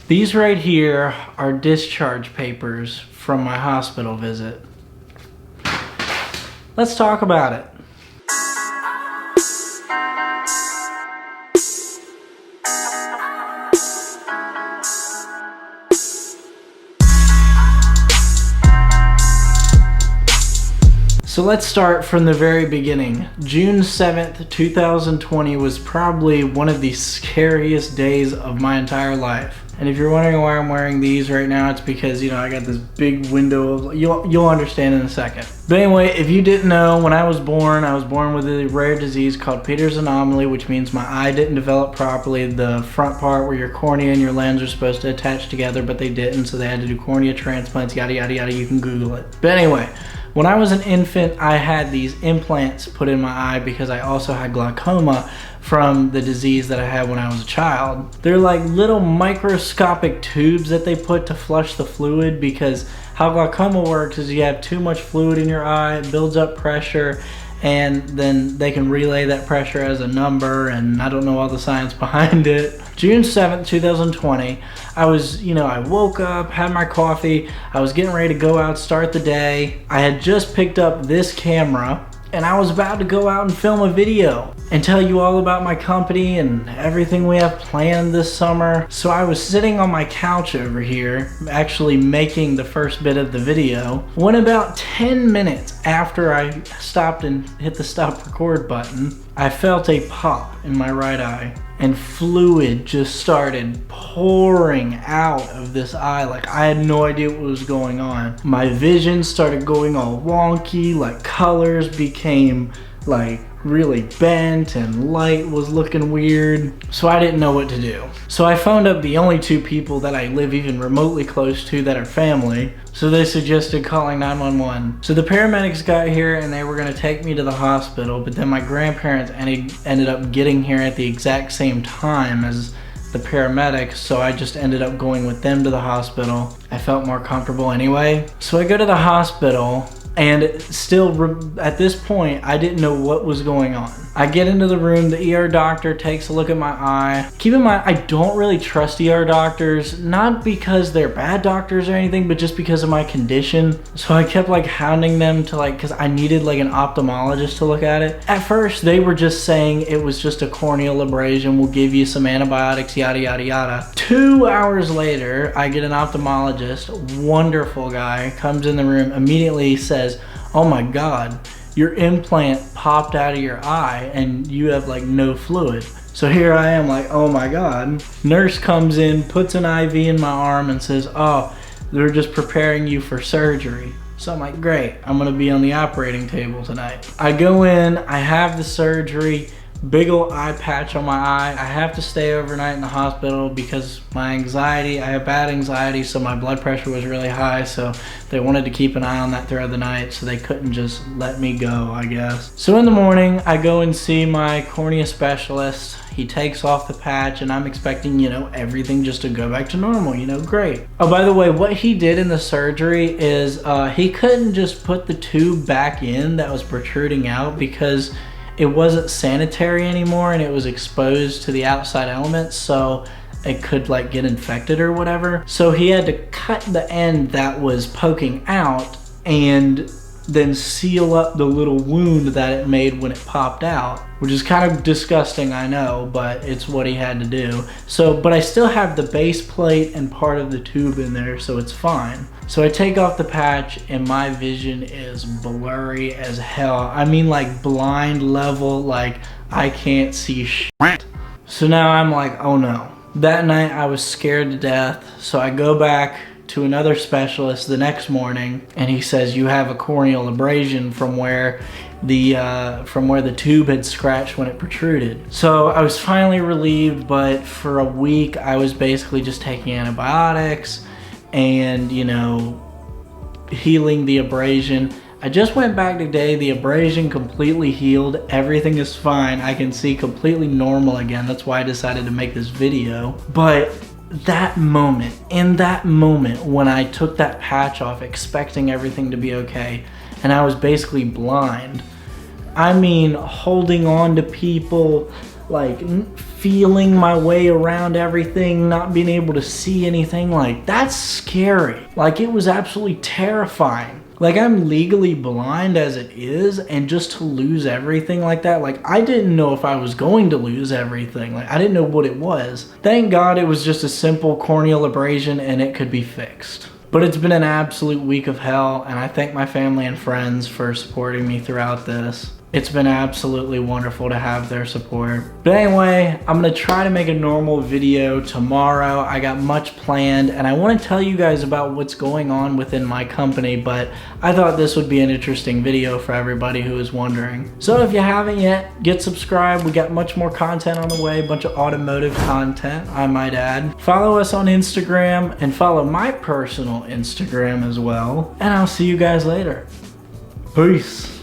These right here are discharge papers from my hospital visit. Let's talk about it. So let's start from the very beginning. June 7th, 2020 was probably one of the scariest days of my entire life. And if you're wondering why I'm wearing these right now, it's because, you know, I got this big window of, you'll understand in a second. But anyway, if you didn't know, when I was born with a rare disease called Peter's anomaly, which means my eye didn't develop properly. The front part where your cornea and your lens are supposed to attach together, but they didn't, so they had to do cornea transplants, yada, yada, yada. You can Google it. But anyway, when I was an infant, I had these implants put in my eye because I also had glaucoma from the disease that I had when I was a child. They're like little microscopic tubes that they put to flush the fluid, because how glaucoma works is you have too much fluid in your eye, it builds up pressure, and then they can relay that pressure as a number, and I don't know all the science behind it. June 7th, 2020, I woke up, had my coffee, I was getting ready to go out, start the day. I had just picked up this camera, and I was about to go out and film a video and tell you all about my company and everything we have planned this summer. So I was sitting on my couch over here, actually making the first bit of the video, when about 10 minutes after I stopped and hit the stop record button, I felt a pop in my right eye, and fluid just started pouring out of this eye. Like, I had no idea what was going on. My vision started going all wonky, like colors became like really bent and light was looking weird. So I didn't know what to do. So I phoned up the only two people that I live even remotely close to that are family. So they suggested calling 911. So the paramedics got here and they were gonna take me to the hospital, but then my grandparents ended up getting here at the exact same time as the paramedics, so I just ended up going with them to the hospital. I felt more comfortable anyway. So I go to the hospital, and still, at this point, I didn't know what was going on. I get into the room, the ER doctor takes a look at my eye. Keep in mind, I don't really trust ER doctors, not because they're bad doctors or anything, but just because of my condition. So I kept like hounding them to cause I needed like an ophthalmologist to look at it. At first, they were just saying it was just a corneal abrasion, we'll give you some antibiotics, yada, yada, yada. 2 hours later, I get an ophthalmologist, wonderful guy, comes in the room, immediately says, "Oh my God, your implant popped out of your eye and you have like no fluid." So here I am like, oh my God. Nurse comes in, puts an IV in my arm and says, "Oh, they're just preparing you for surgery." So I'm like, great, I'm gonna be on the operating table tonight. I go in, I have the surgery, big old eye patch on my eye. I have to stay overnight in the hospital because my anxiety, I have bad anxiety, so my blood pressure was really high, so they wanted to keep an eye on that throughout the night, so they couldn't just let me go, I guess. So in the morning, I go and see my cornea specialist. He takes off the patch, and I'm expecting, everything just to go back to normal, great. Oh, by the way, what he did in the surgery is he couldn't just put the tube back in that was protruding out because it wasn't sanitary anymore and it was exposed to the outside elements, so it could like get infected or whatever. So he had to cut the end that was poking out and then seal up the little wound that it made when it popped out, which is kind of disgusting, I know, but it's what he had to do. So, but I still have the base plate and part of the tube in there, so it's fine. So I take off the patch and my vision is blurry as hell. I mean like blind level, like I can't see shit. So now I'm like, oh no. That night I was scared to death, so I go back to another specialist the next morning and he says, you have a corneal abrasion from where the tube had scratched when it protruded. So I was finally relieved, but for a week I was basically just taking antibiotics and healing the abrasion. I just went back today, the abrasion completely healed, everything is fine, I can see completely normal again. That's why I decided to make this video. But in that moment when I took that patch off expecting everything to be okay, and I was basically blind, I mean holding on to people, like feeling my way around everything, not being able to see anything. Like, that's scary. Like, it was absolutely terrifying. Like, I'm legally blind as it is, and just to lose everything like that, like, I didn't know if I was going to lose everything. Like, I didn't know what it was. Thank God it was just a simple corneal abrasion and it could be fixed. But it's been an absolute week of hell, and I thank my family and friends for supporting me throughout this. It's been absolutely wonderful to have their support. But anyway, I'm gonna try to make a normal video tomorrow. I got much planned, and I wanna tell you guys about what's going on within my company, but I thought this would be an interesting video for everybody who is wondering. So if you haven't yet, get subscribed. We got much more content on the way, a bunch of automotive content, I might add. Follow us on Instagram, and follow my personal Instagram as well. And I'll see you guys later. Peace.